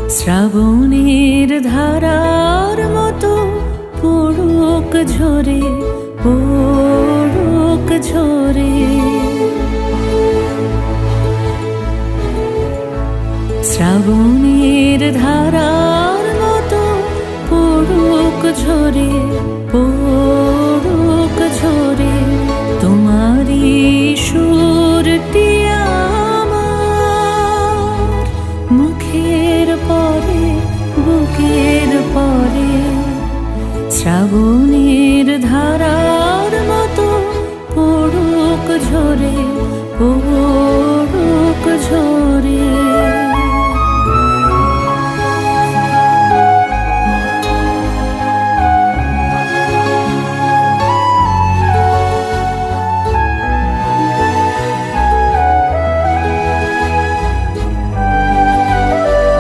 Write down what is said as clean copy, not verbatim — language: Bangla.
শ্রাবণের ধারার মতো পড়ুক ঝরে, পড়ুক ঝরে। শ্রাবণের ধারার মতো পড়ুক ঝরে, পড়ুক ঝরে। তোমারই সুরটি আমার মুখের পরে, বুকের পরে। শ্রাবণের ধারার মতো পড়ুক ঝরে,